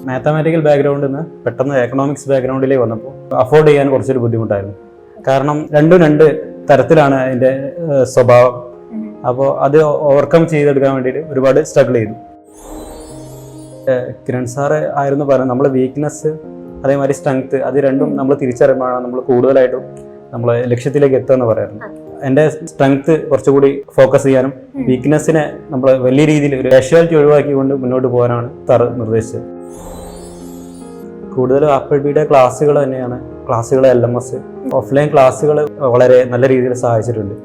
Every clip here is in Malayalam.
മാത്തമാറ്റിക്കൽ ബാക്ക്ഗ്രൗണ്ടിൽ നിന്ന് പെട്ടെന്ന് എക്കണോമിക്സ് ബാക്ക്ഗ്രൗണ്ടിലേക്ക് വന്നപ്പോൾ അഫോർഡ് ചെയ്യാൻ കുറച്ചൊരു ബുദ്ധിമുട്ടായിരുന്നു. കാരണം രണ്ട് തരത്തിലാണ് അതിൻ്റെ സ്വഭാവം. അപ്പോൾ അത് ഓവർകം ചെയ്തെടുക്കാൻ വേണ്ടിയിട്ട് ഒരുപാട് സ്ട്രഗിൾ ചെയ്തു. കിരൺ സാറ് ആയിരുന്നു പറയുന്നത്, നമ്മളെ വീക്ക്നെസ് അതേമാതിരി സ്ട്രെങ്ത് അത് രണ്ടും നമ്മൾ തിരിച്ചറിയുമ്പോഴാണ് നമ്മൾ കൂടുതലായിട്ടും നമ്മൾ ലക്ഷ്യത്തിലേക്ക് എത്തുകയെന്ന് പറയാറുണ്ട്. എൻ്റെ സ്ട്രെങ്ത് കുറച്ചുകൂടി ഫോക്കസ് ചെയ്യാനും വീക്ക്നെസ്സിനെ നമ്മൾ വലിയ രീതിയിൽ ഒരു കാഷ്വാലിറ്റി ഒഴിവാക്കിക്കൊണ്ട് മുന്നോട്ട് പോകാനാണ് സാറ് നിർദ്ദേശിച്ചത്. കൂടുതലും ആപ്പിൾ ബിയുടെ ക്ലാസ്സുകൾ തന്നെയാണ്, ക്ലാസ്സുകൾ LMS ഓഫ്ലൈൻ ക്ലാസ്സുകൾ വളരെ നല്ല രീതിയിൽ സഹായിച്ചിട്ടുണ്ട്.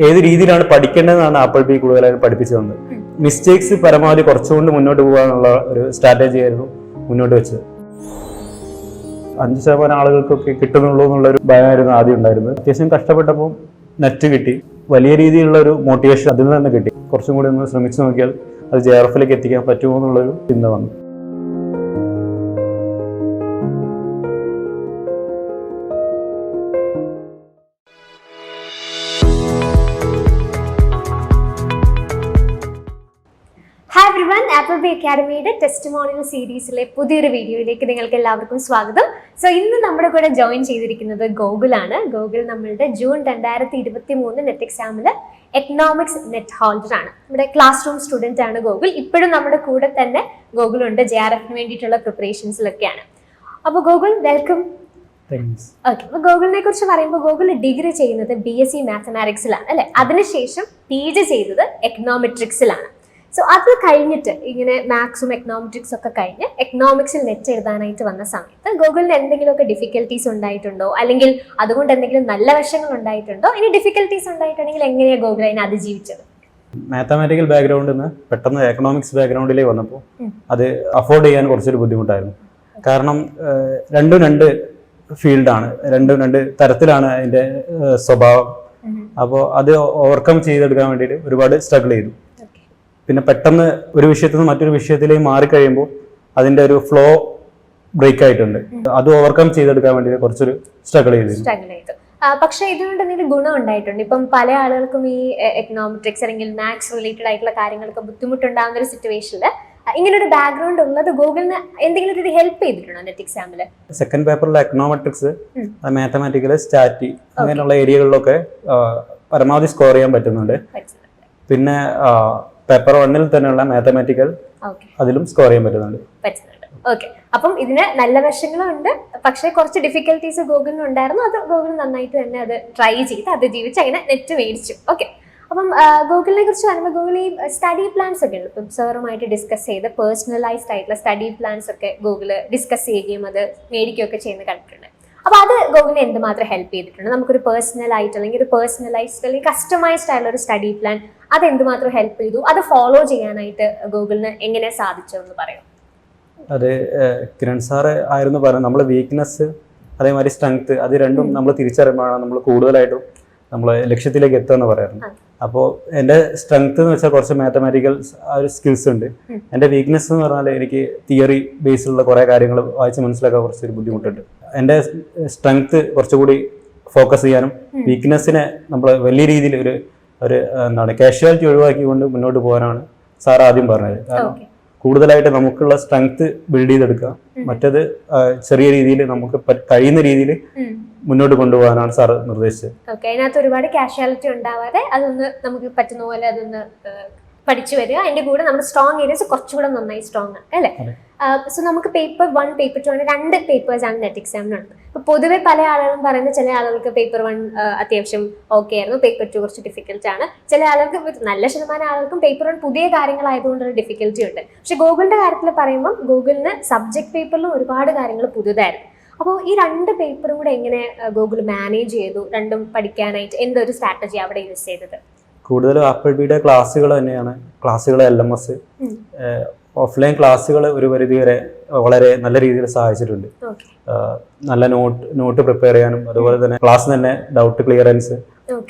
ഏത് രീതിയിലാണ് പഠിക്കേണ്ടതെന്നാണ് ആപ്പിൾ ബി കൂടുതലായിട്ട് പഠിപ്പിച്ചു തന്നത്. മിസ്റ്റേക്സ് പരമാവധി കുറച്ചുകൊണ്ട് മുന്നോട്ട് പോകാനുള്ള ഒരു സ്ട്രാറ്റജി ആയിരുന്നു മുന്നോട്ട് വെച്ചത്. 5% ആളുകൾക്കൊക്കെ കിട്ടുന്നുള്ളൂ എന്നുള്ളൊരു ഭയമായിരുന്നു ആദ്യം ഉണ്ടായിരുന്നത്. അത്യാവശ്യം കഷ്ടപ്പെട്ടപ്പോൾ നെറ്റ് കിട്ടി, വലിയ രീതിയിലുള്ള ഒരു മോട്ടിവേഷൻ അതിൽ നിന്ന് തന്നെ കിട്ടി. കുറച്ചും കൂടി ഒന്ന് ശ്രമിച്ചു നോക്കിയാൽ അത് JRFലേക്ക് എത്തിക്കാൻ പറ്റുമോ എന്നുള്ളൊരു ചിന്ത വന്നു. ആപ്പിൾ ബി അക്കാഡമിയുടെ ടെസ്റ്റിമോണിയൽ സീരീസിലെ പുതിയൊരു വീഡിയോയിലേക്ക് നിങ്ങൾക്ക് എല്ലാവർക്കും സ്വാഗതം. സോ ഇന്ന് നമ്മുടെ കൂടെ ജോയിൻ ചെയ്തിരിക്കുന്നത് ഗോകുലാണ്. ഗോകുൽ നമ്മളുടെ ജൂൺ 2023 നെറ്റ് എക്സാമില് എക്കണോമിക്സ് നെറ്റ് ഹോൾഡർ ആണ്. നമ്മുടെ ക്ലാസ് റൂം സ്റ്റുഡന്റ് ആണ് ഗോകുൽ. ഇപ്പോഴും നമ്മുടെ കൂടെ തന്നെ ഗോകുലുണ്ട്, JRFന് വേണ്ടിയിട്ടുള്ള പ്രിപ്പറേഷൻസിലൊക്കെയാണ്. അപ്പോൾ ഗോകുൽ, വെൽക്കം. ഓക്കെ, അപ്പോൾ ഗോകുലിനെ കുറിച്ച് പറയുമ്പോൾ ഗോകുൽ ഡിഗ്രി ചെയ്യുന്നത് BSc മാത്തമാറ്റിക്സിലാണ് അല്ലെ. അതിനുശേഷം PG ചെയ്തത് എക്കണോമെട്രിക്സിലാണ്. സോ അത് കഴിഞ്ഞിട്ട് ഇങ്ങനെ മാത്സും എക്കണോമെട്രിക്സ് ഒക്കെ കഴിഞ്ഞ് എക്കണോമിക്സിൽ നെറ്റ് എഴുതാനായിട്ട് വന്ന സമയത്ത് ഗോകുലിന് എന്തെങ്കിലുമൊക്കെ ഡിഫിക്കൽട്ടീസ് ഉണ്ടായിട്ടുണ്ടോ, അല്ലെങ്കിൽ അതുകൊണ്ട് എന്തെങ്കിലും നല്ല വശങ്ങൾ ഉണ്ടായിട്ടുണ്ടോ? ഇനി ഡിഫിക്കൽട്ടീസ് ഉണ്ടായിട്ടുണ്ടെങ്കിൽ എങ്ങനെയാണ് ഗോകുൽ അതിനെ അതിജീവിച്ചത്? മാത്തമാറ്റിക്കൽ ബാക്ക്ഗ്രൗണ്ടിൽ നിന്ന് പെട്ടെന്ന് എക്കണോമിക്സ് ബാക്ക്ഗ്രൗണ്ടിലേക്ക് വന്നപ്പോൾ അത് അഫോർഡ് ചെയ്യാൻ കുറച്ചൊരു ബുദ്ധിമുട്ടായിരുന്നു. കാരണം രണ്ട് ഫീൽഡാണ്, രണ്ട് തരത്തിലാണ് അതിൻ്റെ സ്വഭാവം. അപ്പോൾ അത് ഓവർകം ചെയ്തെടുക്കാൻ വേണ്ടിയിട്ട് ഒരുപാട് സ്ട്രഗിൾ ചെയ്തു. പിന്നെ പെട്ടെന്ന് ഒരു വിഷയത്തിൽ നിന്ന് മറ്റൊരു വിഷയത്തിലേക്ക് മാറിക്കഴിയുമ്പോൾ അതിന്റെ ഒരു ഫ്ലോ ബ്രേക്ക് ആയിട്ടുണ്ട്. അത് ഓവർകം ചെയ്തെടുക്കാൻ വേണ്ടി കുറച്ചൊരു സ്ട്രഗിൾ ചെയ്തു. പക്ഷെ ഇതുകൊണ്ട് എന്തെങ്കിലും ഗുണം ഉണ്ടായിട്ടുണ്ട്? ഇപ്പം പല ആളുകൾക്കും ഈ എക്കണോമെട്രിക്സ് അല്ലെങ്കിൽ മാത്സ് റിലേറ്റഡ് ആയിട്ടുള്ള കാര്യങ്ങളൊക്കെ ബുദ്ധിമുട്ടുണ്ടാകുന്ന ഒരു സിറ്റുവേഷനിൽ ഇങ്ങനെ ഒരു ബാക്ക്ഗ്രൗണ്ട് ഉള്ളത് ഗൂഗിളിന് എന്തെങ്കിലും ഒരു ഹെൽപ്പ് ചെയ്തിട്ടുണ്ടോ നെറ്റ് എക്സാമില്? സെക്കൻഡ് പേപ്പറിൽ എക്കണോമെട്രിക്സ്, മാത്തമാറ്റിക്കൽ, സ്റ്റാറ്റി അങ്ങനെയുള്ള ഏരിയകളിലൊക്കെ പരമാവധി സ്കോർ ചെയ്യാൻ പറ്റുന്നുണ്ട്. പിന്നെ പേപ്പർ 1 തന്നെയുള്ള മാത്തമാറ്റിക്കൽ അതിലും സ്കോർ ചെയ്യാൻ പറ്റുന്നുണ്ട്. ഓക്കെ, അപ്പം ഇതിന് നല്ല വശങ്ങളും ഉണ്ട്, പക്ഷെ കുറച്ച് ഡിഫിക്കൽട്ടീസ് ഗൂഗിളിന് ഉണ്ടായിരുന്നു. അത് ഗൂഗിൾ നന്നായിട്ട് തന്നെ അത് ട്രൈ ചെയ്ത് അതിജീവിച്ച് അങ്ങനെ നെറ്റ് മേടിച്ചു. ഓക്കെ, അപ്പം ഗൂഗിളിനെ കുറിച്ച് പറയുമ്പോൾ ഗൂഗിൾ ഈ സ്റ്റഡി പ്ലാൻസ് ഒക്കെ ഉണ്ട്. ഇപ്പം സാറുമായിട്ട് ഡിസ്കസ് ചെയ്ത് പേഴ്സണലൈസ്ഡ് ആയിട്ടുള്ള സ്റ്റഡി പ്ലാൻസ് ഒക്കെ ഗൂഗിൾ ഡിസ്കസ് ചെയ്യുകയും അത് മേടിക്കുകയൊക്കെ ചെയ്യുന്ന കണ്ടിട്ടുണ്ട്. അപ്പോൾ അത് ഗൂഗിളിനെ എന്തുമാത്രം ഹെൽപ്പ് ചെയ്തിട്ടുണ്ട്? നമുക്കൊരു പേഴ്സണൽ ആയിട്ട് അല്ലെങ്കിൽ ഒരു പേഴ്സണലൈസ്ഡ് അല്ലെങ്കിൽ കസ്റ്റമൈസ്ഡ് ആയിട്ടുള്ള ഒരു സ്റ്റഡി പ്ലാൻ അത് എന്തുമാത്രം ഹെൽപ്പ് ചെയ്തു? അത് ഫോളോ ചെയ്യാനായിട്ട് ഗൂഗിളിന് എങ്ങനെ സാധിച്ചതെന്ന് പറയാം? അത് കിരൺ സാറ് ആയിരുന്നു പറയുന്നത്, നമ്മളെ വീക്ക്നെസ് അതേമാതിരി സ്ട്രെങ്ത് അത് രണ്ടും നമ്മൾ തിരിച്ചറിയുമ്പോഴാണ് നമ്മൾ കൂടുതലായിട്ടും നമ്മൾ ലക്ഷ്യത്തിലേക്ക് എത്തുകയെന്ന് പറയാറുണ്ട്. അപ്പോൾ എൻ്റെ സ്ട്രെങ്ത് എന്ന് വെച്ചാൽ കുറച്ച് മാത്തമാറ്റിക്കൽ ആ ഒരു സ്കിൽസ് ഉണ്ട്. എൻ്റെ വീക്ക്നെസ് എന്ന് പറഞ്ഞാൽ എനിക്ക് തിയറി ബേസിലുള്ള കുറേ കാര്യങ്ങൾ വായിച്ച് മനസ്സിലാക്കാൻ കുറച്ചൊരു ബുദ്ധിമുട്ടുണ്ട്. എൻ്റെ സ്ട്രെങ്ത് കുറച്ചുകൂടി ഫോക്കസ് ചെയ്യാനും വീക്ക്നെസ്സിനെ നമ്മൾ വലിയ രീതിയിൽ ഒരു എന്താണ് കാഷ്വാലിറ്റി ഒഴിവാക്കിക്കൊണ്ട് മുന്നോട്ട് പോകാനാണ് സാർ ആദ്യം പറഞ്ഞത്. കാരണം കൂടുതലായിട്ട് നമുക്കുള്ള സ്ട്രെങ്ത് ബിൽഡ് ചെയ്തെടുക്കുക, മറ്റത് ചെറിയ രീതിയിൽ നമുക്ക് കഴിയുന്ന രീതിയിൽ മുന്നോട്ട് കൊണ്ടുപോകാനാണ് സാർ നിർദ്ദേശിച്ചത്. ഓക്കെ, അതിനകത്ത് ഒരുപാട് കാഷ്വാലിറ്റി ഉണ്ടാവാതെ അതൊന്ന് നമുക്ക് പറ്റുന്ന പോലെ അതൊന്ന് പഠിച്ചു വരിക. അതിന്റെ കൂടെ നമ്മുടെ സ്ട്രോങ് ഏരിയസ് കുറച്ചുകൂടെ നന്നായി സ്ട്രോങ് ആണ് അല്ലേ? സോ നമുക്ക് പേപ്പർ 1, പേപ്പർ 2 അങ്ങനെ 2 പേപ്പേഴ്സാണ് നെറ്റ് എക്സാമിനുള്ളത്. അപ്പോൾ പൊതുവെ പല ആളുകളും പറയുന്നത് ചില ആളുകൾക്ക് പേപ്പർ 1 അത്യാവശ്യം ഓക്കെ ആയിരുന്നു, പേപ്പർ 2 കുറച്ച് ഡിഫിക്കൽട്ട് ആണ്. ചില ആളുകൾക്ക്, നല്ല ശതമാനം ആളുകൾക്കും പേപ്പർ 1 പുതിയ കാര്യങ്ങളായതുകൊണ്ടൊരു ഡിഫിക്കൽറ്റി ഉണ്ട്. പക്ഷെ ഗൂഗിളിന്റെ കാര്യത്തിൽ പറയുമ്പോൾ ഗൂഗിളിന് സബ്ജക്ട് പേപ്പറിലും ഒരുപാട് കാര്യങ്ങൾ പുതുതായിരുന്നു. അപ്പോൾ ഈ 2 പേപ്പറും കൂടെ എങ്ങനെ ഗൂഗിൾ മാനേജ് ചെയ്തു? രണ്ടും പഠിക്കാനായിട്ട് എന്തൊരു സ്ട്രാറ്റജി അവിടെ യൂസ് ചെയ്തത്? കൂടുതലും ആപ്പിൾ ബിയുടെ ക്ലാസ്സുകൾ തന്നെയാണ്, ക്ലാസ്സുകൾ LMS ഓഫ്ലൈൻ ക്ലാസ്സുകൾ ഒരു പരിധി വരെ വളരെ നല്ല രീതിയിൽ സഹായിച്ചിട്ടുണ്ട്. നല്ല നോട്ട് പ്രിപ്പയർ ചെയ്യാനും അതുപോലെ തന്നെ ക്ലാസ് തന്നെ ഡൗട്ട് ക്ലിയറൻസ്,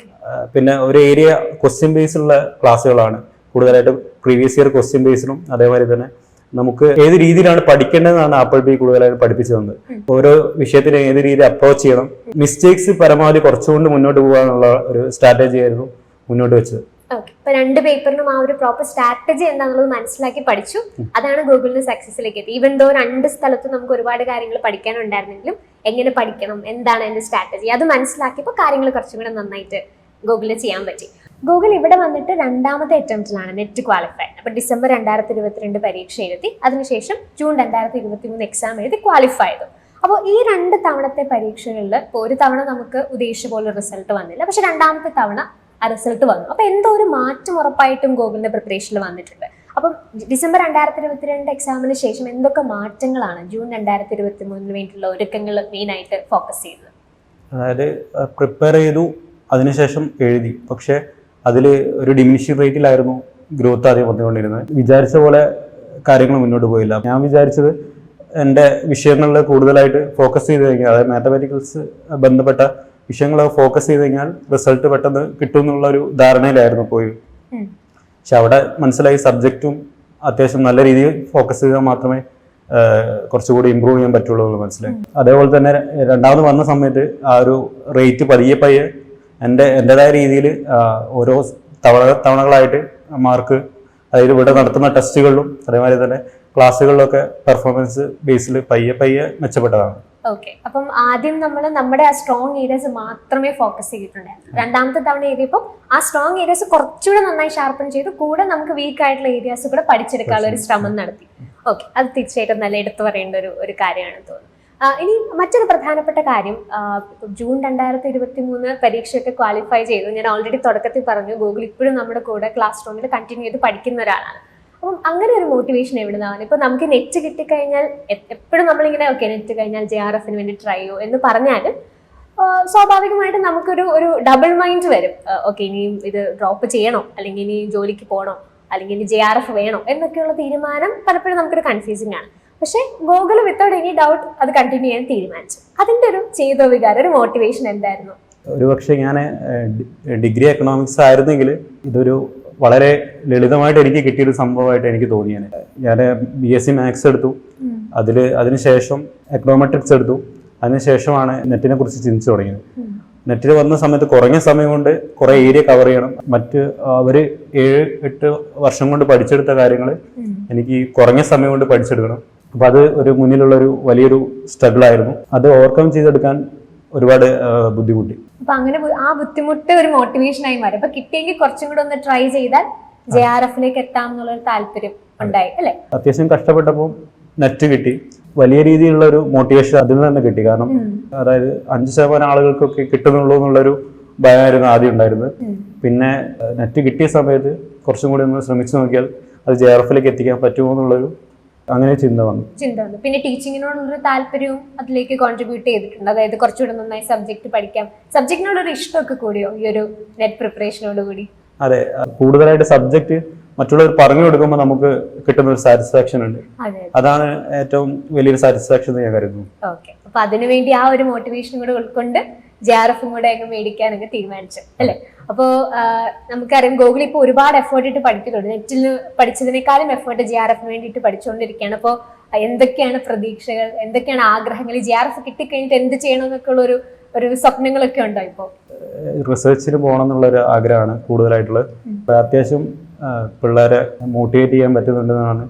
പിന്നെ ഒരു ഏരിയ ക്വസ്റ്റ്യൻ ബേസിലുള്ള ക്ലാസ്സുകളാണ് കൂടുതലായിട്ടും. പ്രീവിയസ് ഇയർ ക്വസ്റ്റ്യൻ ബേസിലും അതേപോലെ തന്നെ നമുക്ക് ഏത് രീതിയിലാണ് പഠിക്കേണ്ടതെന്നാണ് ആപ്പിൾ ബി കൂടുതലായിട്ട് പഠിപ്പിച്ചു തന്നത്. ഓരോ വിഷയത്തിനെ ഏത് രീതിയിൽ അപ്രോച്ച് ചെയ്യണം, മിസ്റ്റേക്സ് പരമാവധി കുറച്ചുകൊണ്ട് മുന്നോട്ട് പോകാനുള്ള ഒരു സ്ട്രാറ്റജി ആയിരുന്നു മുന്നോട്ട് വെച്ചത്. ഓക്കെ, ഇപ്പൊ 2 പേപ്പറിനും ആ ഒരു പ്രോപ്പർ സ്ട്രാറ്റജി എന്താണെന്നുള്ളത് മനസ്സിലാക്കി പഠിച്ചു. അതാണ് ഗൂഗിളിന് സക്സസിലേക്ക് എത്തി. ഈവൻ ദോ 2 സ്ഥലത്തും നമുക്ക് ഒരുപാട് കാര്യങ്ങൾ പഠിക്കാനുണ്ടായിരുന്നെങ്കിലും എങ്ങനെ പഠിക്കണം, എന്താണ് എന്റെ സ്ട്രാറ്റജി, അത് മനസ്സിലാക്കിയപ്പോൾ കാര്യങ്ങൾ കുറച്ചും കൂടെ നന്നായിട്ട് ഗൂഗിളിൽ ചെയ്യാൻ പറ്റി. ഗൂഗിൾ ഇവിടെ വന്നിട്ട് 2ാമത്തെ അറ്റംപ്റ്റിലാണ് നെറ്റ് ക്വാളിഫൈ. അപ്പൊ ഡിസംബർ 2022 പരീക്ഷ എഴുതി, അതിനുശേഷം ജൂൺ 2023 എക്സാം എഴുതി ക്വാളിഫൈ ചെയ്തു. അപ്പോൾ ഈ 2 തവണത്തെ പരീക്ഷകളിൽ ഇപ്പോൾ ഒരു തവണ നമുക്ക് ഉദ്ദേശിച്ച പോലെ റിസൾട്ട് വന്നില്ല, പക്ഷെ 2ാമത്തെ തവണ ആ റിസൾട്ട് വന്നു. അപ്പൊ എന്തോ ഒരു മാറ്റം ഉറപ്പായിട്ടും ഗൂഗിളിന്റെ പ്രിപ്പറേഷനിൽ വന്നിട്ടുണ്ട്. അപ്പം ഡിസംബർ 2022 എക്സാമിന് ശേഷം എന്തൊക്കെ മാറ്റങ്ങളാണ് ജൂൺ 2023 വേണ്ടിയിട്ടുള്ള ഒരുക്കങ്ങൾ മെയിനായിട്ട് ഫോക്കസ് ചെയ്തത്? അതായത് പ്രിപ്പയർ ചെയ്തു, അതിനുശേഷം എഴുതി, പക്ഷെ അതിൽ ഒരു ഡിമിനിഷിംഗ് റേറ്റിലായിരുന്നു ഗ്രോത്ത് ആദ്യം വന്നുകൊണ്ടിരുന്നത്. വിചാരിച്ച പോലെ കാര്യങ്ങൾ മുന്നോട്ട് പോയില്ല. ഞാൻ വിചാരിച്ചത് എൻ്റെ വിഷയങ്ങളിൽ കൂടുതലായിട്ട് ഫോക്കസ് ചെയ്ത് കഴിഞ്ഞാൽ, അതായത് മാത്തമാറ്റിക്കൽസ് ബന്ധപ്പെട്ട വിഷയങ്ങൾ ഫോക്കസ് ചെയ്ത് കഴിഞ്ഞാൽ റിസൾട്ട് പെട്ടെന്ന് കിട്ടും എന്നുള്ളൊരു ധാരണയിലായിരുന്നു പോയി. പക്ഷെ അവിടെ മനസ്സിലായി സബ്ജക്റ്റും അത്യാവശ്യം നല്ല രീതിയിൽ ഫോക്കസ് ചെയ്താൽ മാത്രമേ കുറച്ചുകൂടി ഇമ്പ്രൂവ് ചെയ്യാൻ പറ്റുള്ളൂ എന്ന് മനസ്സിലായി. അതേപോലെ തന്നെ 2ാമത് വന്ന സമയത്ത് ആ ഒരു റേറ്റ് പയ്യെ എൻ്റെതായ രീതിയിൽ ഓരോ തവണകളായിട്ട് മാർക്ക്, അതായത് ഇവിടെ നടത്തുന്ന ടെസ്റ്റുകളിലും അതേമാതിരി തന്നെ ക്ലാസ്സുകളിലൊക്കെ പെർഫോമൻസ് ബേസിൽ പയ്യെ മെച്ചപ്പെട്ടതാണ്. ഓക്കെ, അപ്പം ആദ്യം നമ്മൾ നമ്മുടെ ആ സ്ട്രോങ് ഏരിയസ് മാത്രമേ ഫോക്കസ് ചെയ്തിട്ടുണ്ടായിരുന്നു. 2ാമത്തെ തവണ എഴുതിയപ്പോൾ ആ സ്ട്രോങ് ഏരിയസ് കുറച്ചുകൂടെ നന്നായി ഷാർപ്പൺ ചെയ്തു, കൂടെ നമുക്ക് വീക്ക് ആയിട്ടുള്ള ഏരിയാസ് കൂടെ പഠിച്ചെടുക്കാനുള്ള ഒരു ശ്രമം നടത്തി. ഓക്കെ, അത് തീർച്ചയായിട്ടും നല്ല എടുത്തു പറയേണ്ട ഒരു കാര്യമാണെന്ന് തോന്നുന്നു. ഇനി മറ്റൊരു പ്രധാനപ്പെട്ട കാര്യം, ജൂൺ 2023 പരീക്ഷയൊക്കെ ക്വാളിഫൈ ചെയ്തു. ഞാൻ ഓൾറെഡി തുടക്കത്തിൽ പറഞ്ഞു, ഗൂഗിൾ ഇപ്പോഴും നമ്മുടെ കൂടെ ക്ലാസ് റൂമിൽ കണ്ടിന്യൂ ചെയ്ത് പഠിക്കുന്ന ഒരാളാണ്. അപ്പം അങ്ങനെ ഒരു മോട്ടിവേഷൻ എവിടെ നിന്നാണ്? ഇപ്പൊ നമുക്ക് നെറ്റ് കിട്ടിക്കഴിഞ്ഞാൽ എപ്പോഴും നമ്മളിങ്ങനെ ഓക്കെ നെറ്റ് കഴിഞ്ഞാൽ JRFന് വേണ്ടി ട്രൈ ചെയ്യോ എന്ന് പറഞ്ഞാലും സ്വാഭാവികമായിട്ടും നമുക്കൊരു ഡബിൾ മൈൻഡ് വരും. ഓക്കെ, ഇനിയും ഇത് ഡ്രോപ്പ് ചെയ്യണോ, അല്ലെങ്കിൽ ഇനി ജോലിക്ക് പോകണോ, അല്ലെങ്കിൽ ഇനി JRF വേണോ എന്നൊക്കെയുള്ള തീരുമാനം പലപ്പോഴും നമുക്കൊരു കൺഫ്യൂസിംഗ് ആണ്. പക്ഷെ ഗൂഗിൾ വിത്തൗട്ട് എനി ഡൗട്ട് അത് കണ്ടിന്യൂ ചെയ്യാൻ തീരുമാനിച്ചു. അതിന്റെ ഒരു ചെയ്തോ വികാരം, ഒരു മോട്ടിവേഷൻ എന്തായിരുന്നു? ഒരുപക്ഷെ ഞാൻ ഡിഗ്രി എക്കണോമിക്സ് ആയിരുന്നെങ്കിൽ ഇതൊരു വളരെ ലളിതമായിട്ട് എനിക്ക് കിട്ടിയൊരു സംഭവമായിട്ട് എനിക്ക് തോന്നിയാണ്. ഞാൻ BSc മാത്സ് എടുത്തു, അതിനുശേഷം എക്കണോമെട്രിക്സ് എടുത്തു, അതിനുശേഷമാണ് നെറ്റിനെ കുറിച്ച് ചിന്തിച്ചു തുടങ്ങിയത്. നെറ്റിൽ വന്ന സമയത്ത് കുറഞ്ഞ സമയം കൊണ്ട് കുറേ ഏരിയ കവർ ചെയ്യണം. അവർ 7-8 വർഷം കൊണ്ട് പഠിച്ചെടുത്ത കാര്യങ്ങൾ എനിക്ക് കുറഞ്ഞ സമയം കൊണ്ട് പഠിച്ചെടുക്കണം. അപ്പം അത് ഒരു മുന്നിലുള്ളൊരു വലിയൊരു സ്ട്രഗിൾ ആയിരുന്നു. അത് ഓവർകം ചെയ്തെടുക്കാൻ ഒരുപാട് ബുദ്ധിമുട്ടി. അപ്പൊ അങ്ങനെ ആ ബുദ്ധിമുട്ട് ഒരു മോട്ടിവേഷൻ ആയി മാറി. അപ്പൊ കിട്ടിയെങ്കിൽ കുറച്ചും കൂടെ ഒന്ന് ട്രൈ ചെയ്താൽ JRFലേക്ക് എത്താം എന്നുള്ളൊരു താല്പര്യം ഉണ്ടായി അല്ലെ? അത്യാവശ്യം കഷ്ടപ്പെട്ടപ്പോൾ നെറ്റ് കിട്ടി. വലിയ രീതിയിലുള്ള ഒരു മോട്ടിവേഷൻ അതിൽ നിന്ന് തന്നെ കിട്ടി. കാരണം അതായത് 5% ആളുകൾക്കൊക്കെ കിട്ടുന്നുള്ളൂ എന്നുള്ളൊരു ഭയമായിരുന്നു ആദ്യം ഉണ്ടായിരുന്നത്. പിന്നെ നെറ്റ് കിട്ടിയ സമയത്ത് കുറച്ചും കൂടി ഒന്ന് ശ്രമിച്ചു നോക്കിയാൽ അത് JRFലേക്ക് എത്തിക്കാൻ പറ്റുമോ എന്നുള്ളൊരു അങ്ങനെ ചിന്ത വന്നു. പിന്നെ ടീച്ചിങ്ങിനോടുള്ളൊരു താല്പര്യവും അതിലേക്ക് കോൺട്രിബ്യൂട്ട് ചെയ്തിട്ടുണ്ട്. അതായത് കുറച്ചുകൂടെ നന്നായി സബ്ജക്ട് പഠിക്കാം, സബ്ജക്റ്റിനോടൊരു ഇഷ്ടമൊക്കെ കൂടിയോ ഈ ഒരു നെറ്റ് പ്രിപ്പറേഷനോട് കൂടി? അതെ, കൂടുതലായിട്ട് സബ്ജക്ട് മറ്റുള്ളവർ പറഞ്ഞു കൊടുക്കുമ്പോൾ നമുക്ക് കിട്ടുന്ന ഒരു സാറ്റിസ്ഫാക്ഷൻ ഉണ്ട്. അതാണ് ഏറ്റവും വലിയൊരു സാറ്റിസ്ഫാക്ഷൻ ഞാൻ കരുതുന്നു. ഓക്കെ, അപ്പൊ അതിനുവേണ്ടി ആ ഒരു മോട്ടിവേഷൻ കൂടെ ഉൾക്കൊണ്ട് JRFും കൂടെ ഒക്കെ മേടിക്കാനൊക്കെ തീരുമാനിച്ചു അല്ലെ? അപ്പോൾ നമുക്കറിയാം ഗൂഗിൾ ഇപ്പോൾ ഒരുപാട് എഫേർട്ട് ഇട്ട് പഠിക്കുന്നുണ്ട്. നെറ്റിൽ പഠിച്ചതിനേക്കാളും എഫേർട്ട് JRFന് വേണ്ടിയിട്ട് പഠിച്ചുകൊണ്ടിരിക്കുകയാണ്. അപ്പോൾ എന്തൊക്കെയാണ് പ്രതീക്ഷകൾ, എന്തൊക്കെയാണ് ആഗ്രഹങ്ങൾ? JRF കിട്ടിക്കഴിഞ്ഞിട്ട് എന്ത് ചെയ്യണമെന്നൊക്കെ ഉള്ള ഒരു സ്വപ്നങ്ങളൊക്കെ ഉണ്ടോ? ഇപ്പോൾ റിസർച്ചിന് പോകണം എന്നുള്ളൊരു ആഗ്രഹമാണ് കൂടുതലായിട്ടുള്ളത്. അത്യാവശ്യം പിള്ളേരെ മോട്ടിവേറ്റ് ചെയ്യാൻ പറ്റുന്നുണ്ടെന്നാണ്.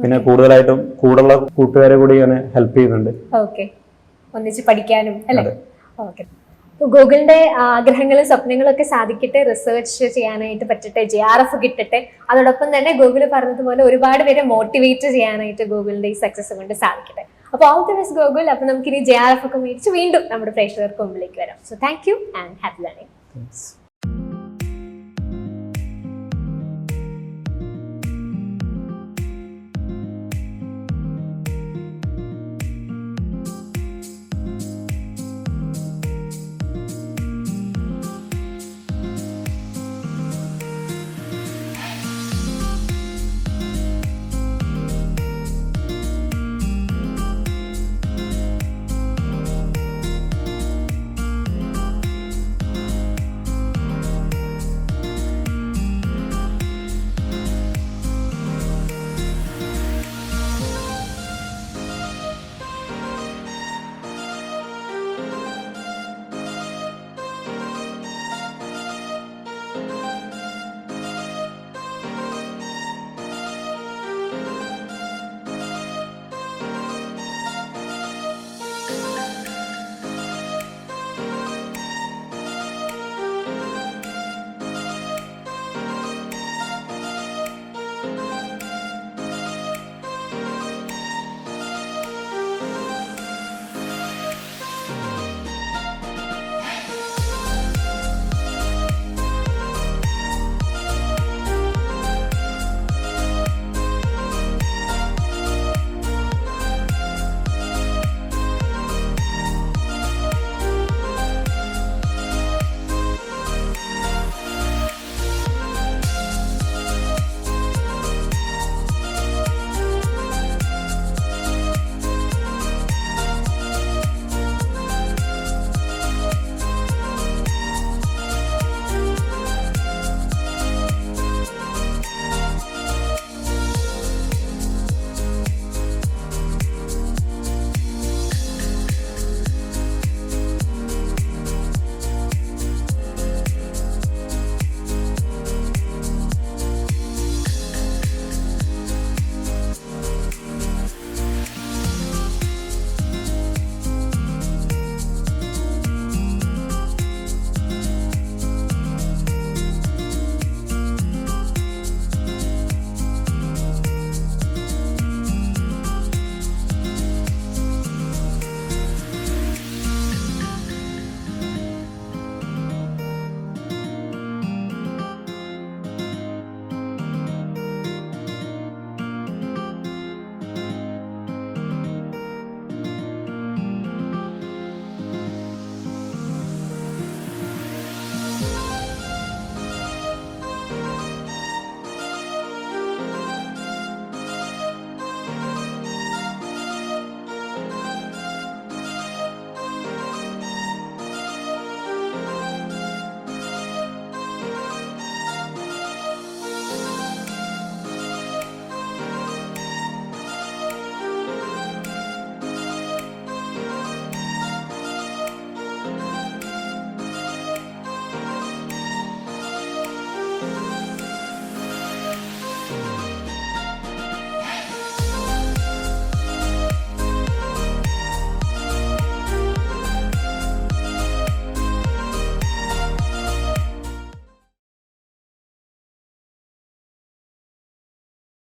പിന്നെ കൂടുതലായിട്ടും കൂടുള്ള കൂട്ടുകാരെ കൂടി ഞാൻ ഹെൽപ്പ് ചെയ്യുന്നുണ്ട്. ഓക്കെ, ഒന്നിച്ച് പഠിക്കാനും അല്ലേ? ഓക്കെ, ഗൂഗിളിന്റെ ആഗ്രഹങ്ങളും സ്വപ്നങ്ങളും ഒക്കെ സാധിക്കട്ടെ, റിസർച്ച് ചെയ്യാനായിട്ട് പറ്റട്ടെ, JRF കിട്ടട്ടെ. അതോടൊപ്പം തന്നെ ഗൂഗിൾ പറഞ്ഞതുപോലെ ഒരുപാട് പേരെ മോട്ടിവേറ്റ് ചെയ്യാനായിട്ട് ഗൂഗിളിന്റെ ഈ സക്സസ് കൊണ്ട് സാധിക്കട്ടെ. അപ്പോൾ ഓൾ ദി ബെസ്റ്റ് ഗൂഗിൾ. അപ്പോൾ നമുക്കിനി JRF ഒക്കെ മേടിച്ച് വീണ്ടും നമ്മുടെ പ്രേക്ഷകർക്ക് മുമ്പിലേക്ക് വരാം. So thank you and happy learning.